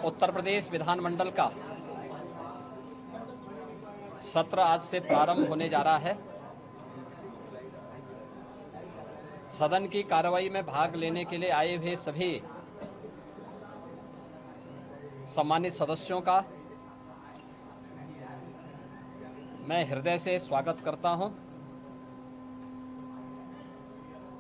उत्तर प्रदेश विधानमंडल का सत्र आज से प्रारंभ होने जा रहा है। सदन की कार्रवाई में भाग लेने के लिए आए हुए सभी सम्मानित सदस्यों का मैं हृदय से स्वागत करता हूं।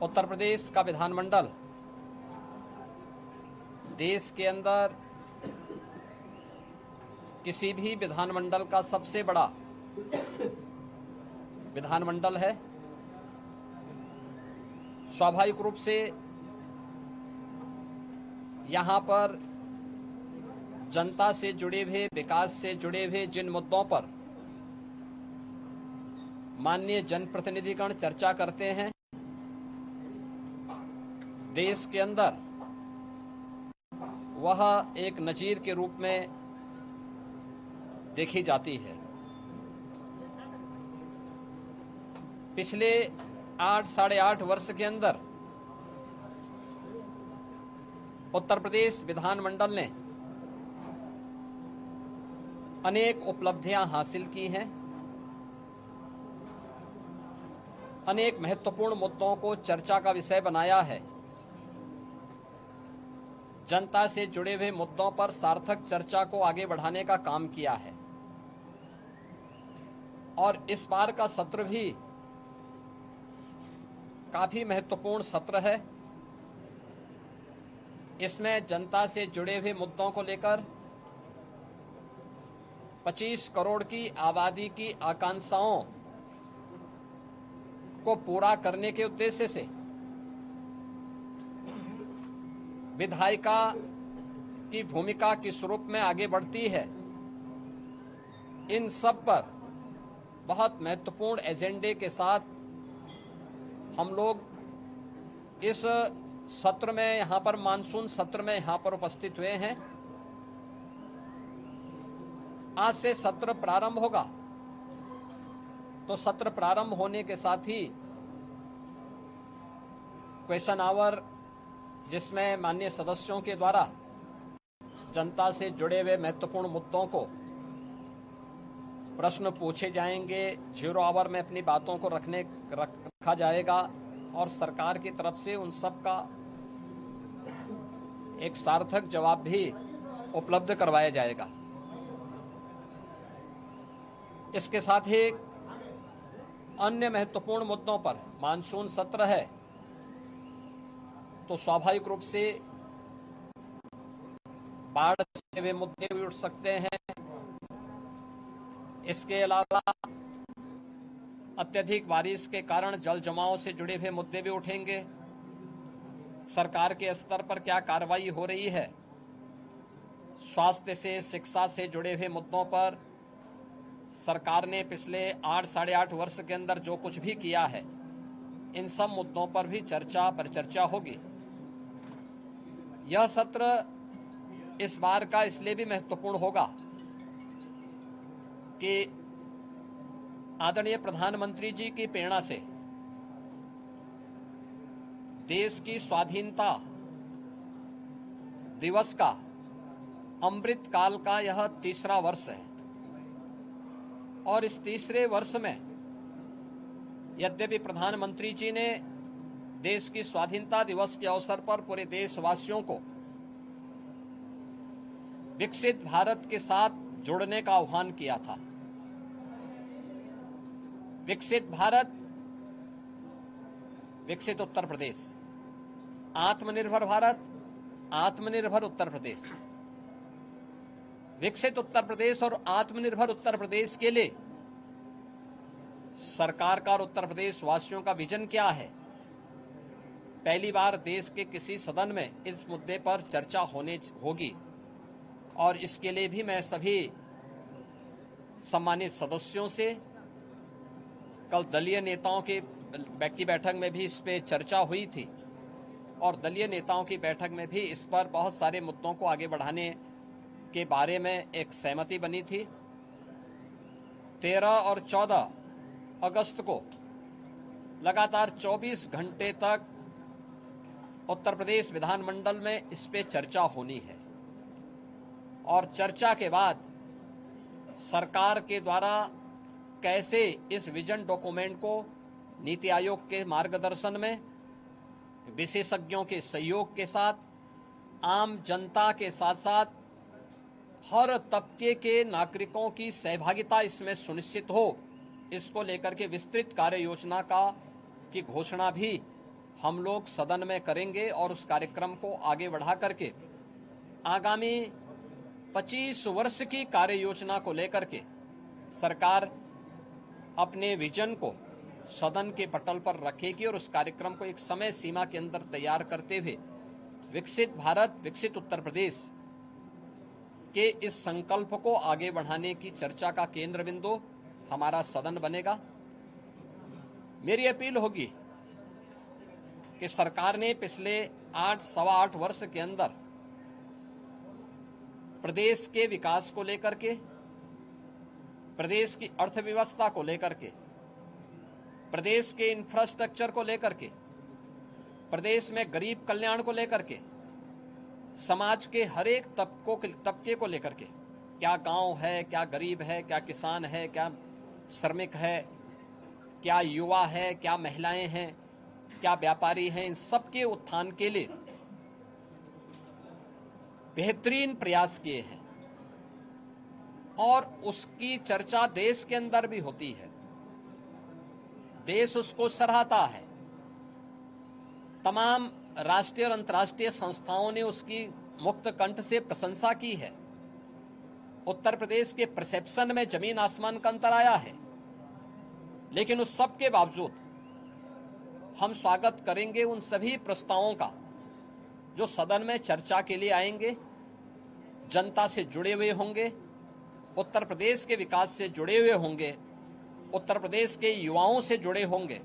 उत्तर प्रदेश का विधानमंडल देश के अंदर किसी भी विधानमंडल का सबसे बड़ा विधानमंडल है। स्वाभाविक रूप से यहाँ पर जनता से जुड़े हुए, विकास से जुड़े हुए जिन मुद्दों पर माननीय जनप्रतिनिधिगण चर्चा करते हैं, देश के अंदर वह एक नजीर के रूप में देखी जाती है। पिछले 8 साढ़े 8 वर्ष के अंदर उत्तर प्रदेश विधानमंडल ने अनेक उपलब्धियां हासिल की हैं। अनेक महत्वपूर्ण मुद्दों को चर्चा का विषय बनाया है। जनता से जुड़े हुए मुद्दों पर सार्थक चर्चा को आगे बढ़ाने का काम किया है। और इस बार का सत्र भी काफी महत्वपूर्ण सत्र है। इसमें जनता से जुड़े हुए मुद्दों को लेकर 25 करोड़ की आबादी की आकांक्षाओं को पूरा करने के उद्देश्य से विधायिका की भूमिका किस रूप में आगे बढ़ती है, इन सब पर बहुत महत्वपूर्ण एजेंडे के साथ हम लोग इस सत्र में, यहाँ पर मानसून सत्र में यहाँ पर उपस्थित हुए हैं। आज से सत्र प्रारंभ होगा, तो सत्र प्रारंभ होने के साथ ही क्वेश्चन आवर, जिसमें माननीय सदस्यों के द्वारा जनता से जुड़े हुए महत्वपूर्ण मुद्दों को प्रश्न पूछे जाएंगे। 0 आवर में अपनी बातों को रखा जाएगा और सरकार की तरफ से उन सब का एक सार्थक जवाब भी उपलब्ध करवाया जाएगा। इसके साथ ही अन्य महत्वपूर्ण मुद्दों पर मानसून सत्र है, तो स्वाभाविक रूप से बाढ़ से वे मुद्दे भी उठ सकते हैं। इसके अलावा अत्यधिक बारिश के कारण जल जमाव से जुड़े हुए मुद्दे भी उठेंगे। सरकार के स्तर पर क्या कार्रवाई हो रही है, स्वास्थ्य से, शिक्षा से जुड़े हुए मुद्दों पर सरकार ने पिछले 8 साढ़े 8 वर्ष के अंदर जो कुछ भी किया है, इन सब मुद्दों पर भी परिचर्चा होगी। यह सत्र इस बार का इसलिए भी महत्वपूर्ण होगा कि आदरणीय प्रधानमंत्री जी की प्रेरणा से देश की स्वाधीनता दिवस का अमृत काल का यह 3रा वर्ष है। और इस 3रे वर्ष में यद्यपि प्रधानमंत्री जी ने देश की स्वाधीनता दिवस के अवसर पर पूरे देशवासियों को विकसित भारत के साथ जुड़ने का आह्वान किया था। विकसित भारत, विकसित उत्तर प्रदेश, आत्मनिर्भर भारत, आत्मनिर्भर उत्तर प्रदेश। विकसित उत्तर प्रदेश और आत्मनिर्भर उत्तर प्रदेश के लिए सरकार का और उत्तर प्रदेश वासियों का विजन क्या है, पहली बार देश के किसी सदन में इस मुद्दे पर चर्चा होगी। और इसके लिए भी मैं सभी सम्मानित सदस्यों से कल दलीय नेताओं की बैठक में भी इस पे चर्चा हुई थी और दलीय नेताओं की बैठक में भी इस पर बहुत सारे मुद्दों को आगे बढ़ाने के बारे में एक सहमति बनी थी। 13 और 14 अगस्त को लगातार 24 घंटे तक उत्तर प्रदेश विधानमंडल में इस पे चर्चा होनी है। और चर्चा के बाद सरकार के द्वारा कैसे इस विजन डॉक्यूमेंट को नीति आयोग के मार्गदर्शन में, विशेषज्ञों के सहयोग के साथ, आम जनता के साथ साथ हर तबके के नागरिकों की सहभागिता इसमें सुनिश्चित हो, इसको लेकर के विस्तृत कार्य योजना की घोषणा भी हम लोग सदन में करेंगे और उस कार्यक्रम को आगे बढ़ा करके आगामी 25 वर्ष की कार्य योजना को लेकर के सरकार अपने विजन को सदन के पटल पर रखेगी और उस कार्यक्रम को एक समय सीमा के अंदर तैयार करते हुए विकसित भारत, विकसित उत्तर प्रदेश के इस संकल्प को आगे बढ़ाने की चर्चा का केंद्र बिंदु हमारा सदन बनेगा। मेरी अपील होगी कि सरकार ने पिछले 8-8 वर्ष के अंदर प्रदेश के विकास को लेकर के, प्रदेश की अर्थव्यवस्था को लेकर के, प्रदेश के इंफ्रास्ट्रक्चर को लेकर के, प्रदेश में गरीब कल्याण को लेकर के, समाज के हर एक तबके को लेकर के, क्या गांव है, क्या गरीब है, क्या किसान है, क्या श्रमिक है, क्या युवा है, क्या महिलाएं हैं, क्या व्यापारी हैं, इन सबके उत्थान के लिए बेहतरीन प्रयास किए हैं और उसकी चर्चा देश के अंदर भी होती है। देश उसको सराहता है। तमाम राष्ट्रीय और अंतर्राष्ट्रीय संस्थाओं ने उसकी मुक्त कंठ से प्रशंसा की है। उत्तर प्रदेश के परसेप्शन में जमीन आसमान का अंतर आया है, लेकिन उस सब के बावजूद हम स्वागत करेंगे उन सभी प्रस्तावों का जो सदन में चर्चा के लिए आएंगे, जनता से जुड़े हुए होंगे, उत्तर प्रदेश के विकास से जुड़े हुए होंगे, उत्तर प्रदेश के युवाओं से जुड़े होंगे।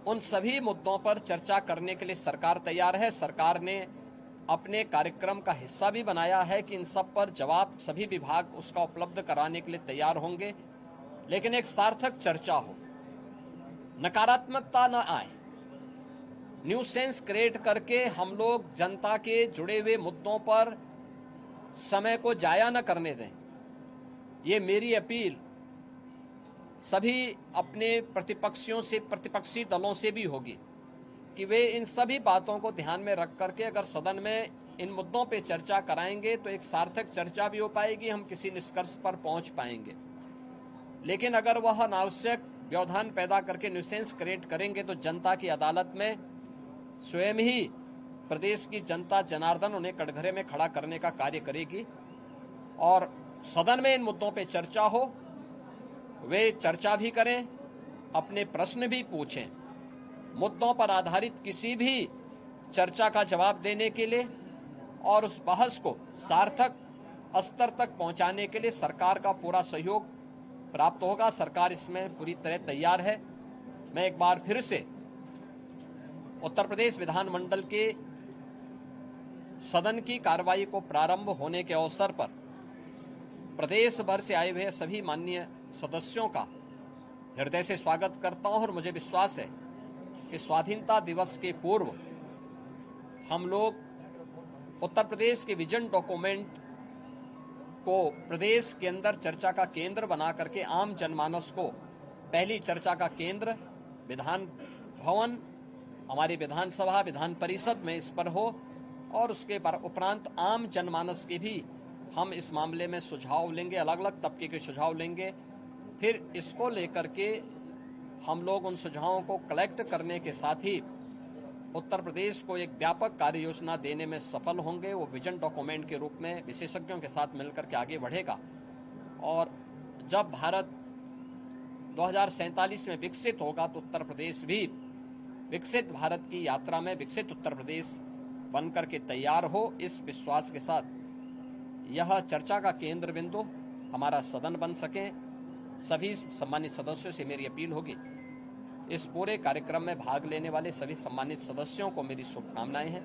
उन सभी मुद्दों पर चर्चा करने के लिए सरकार तैयार है। सरकार ने अपने कार्यक्रम का हिस्सा भी बनाया है कि इन सब पर जवाब सभी विभाग उसका उपलब्ध कराने के लिए तैयार होंगे, लेकिन एक सार्थक चर्चा हो, नकारात्मकता न आए, न्यूसेंस क्रिएट करके हम लोग जनता के जुड़े हुए मुद्दों पर समय को जाया न करने दें। ये मेरी अपील सभी अपने प्रतिपक्षी दलों से भी होगी कि वे इन सभी बातों को ध्यान में रख करके अगर सदन में इन मुद्दों पे चर्चा कराएंगे तो एक सार्थक चर्चा भी हो पाएगी, हम किसी निष्कर्ष पर पहुंच पाएंगे। लेकिन अगर वह अनावश्यक व्यवधान पैदा करके न्यूसेंस क्रिएट करेंगे तो जनता की अदालत में स्वयं ही प्रदेश की जनता जनार्दन उन्हें कटघरे में खड़ा करने का कार्य करेगी और सदन में इन मुद्दों पे चर्चा हो, वे चर्चा भी करें, अपने प्रश्न भी पूछें। मुद्दों पर आधारित किसी भी चर्चा का जवाब देने के लिए और उस बहस को सार्थक स्तर तक पहुंचाने के लिए सरकार का पूरा सहयोग प्राप्त होगा। सरकार इसमें पूरी तरह तैयार है। मैं एक बार फिर से उत्तर प्रदेश विधानमंडल के सदन की कार्रवाई को प्रारंभ होने के अवसर पर प्रदेश भर से आए हुए सभी माननीय सदस्यों का हृदय से स्वागत करता हूं और मुझे विश्वास है कि स्वाधीनता दिवस के पूर्व हम लोग उत्तर प्रदेश के विजन डॉक्यूमेंट को प्रदेश के अंदर चर्चा का केंद्र बना करके आम जनमानस को पहली चर्चा का केंद्र विधान भवन, हमारी विधानसभा, विधान परिषद में इस पर हो और उसके उपरांत आम जनमानस के भी हम इस मामले में सुझाव लेंगे, अलग अलग तबके के सुझाव लेंगे। फिर इसको लेकर के हम लोग उन सुझावों को कलेक्ट करने के साथ ही उत्तर प्रदेश को एक व्यापक कार्य योजना देने में सफल होंगे। वो विजन डॉक्यूमेंट के रूप में विशेषज्ञों के साथ मिलकर के आगे बढ़ेगा और जब भारत 2047 में विकसित होगा तो उत्तर प्रदेश भी विकसित भारत की यात्रा में विकसित उत्तर प्रदेश बनकर के तैयार हो। इस विश्वास के साथ यह चर्चा का केंद्र बिंदु हमारा सदन बन सके। सभी सम्मानित सदस्यों से मेरी अपील होगी, इस पूरे कार्यक्रम में भाग लेने वाले सभी सम्मानित सदस्यों को मेरी शुभकामनाएं हैं।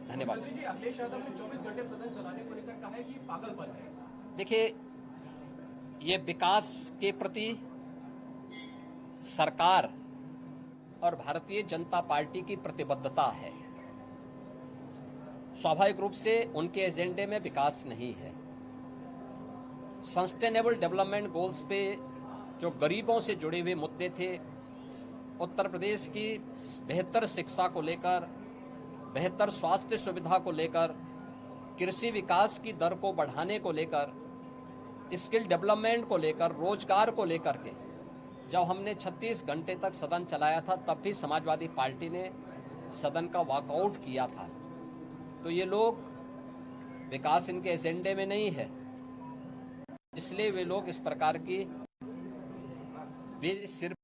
धन्यवाद। अखिलेश यादव ने 24 घंटे सदन चलाने को लेकर कहा है कि पागलपन है। देखिए, ये विकास के प्रति सरकार और भारतीय जनता पार्टी की प्रतिबद्धता है। स्वाभाविक रूप से उनके एजेंडे में विकास नहीं है। सस्टेनेबल डेवलपमेंट गोल्स पे जो गरीबों से जुड़े हुए मुद्दे थे, उत्तर प्रदेश की बेहतर शिक्षा को लेकर, बेहतर स्वास्थ्य सुविधा को लेकर, कृषि विकास की दर को बढ़ाने को लेकर, स्किल डेवलपमेंट को लेकर, रोजगार को लेकर के जब हमने 36 घंटे तक सदन चलाया था, तब भी समाजवादी पार्टी ने सदन का वॉकआउट किया था। तो ये लोग, विकास इनके एजेंडे में नहीं है, इसलिए वे लोग इस प्रकार की वे सिर्फ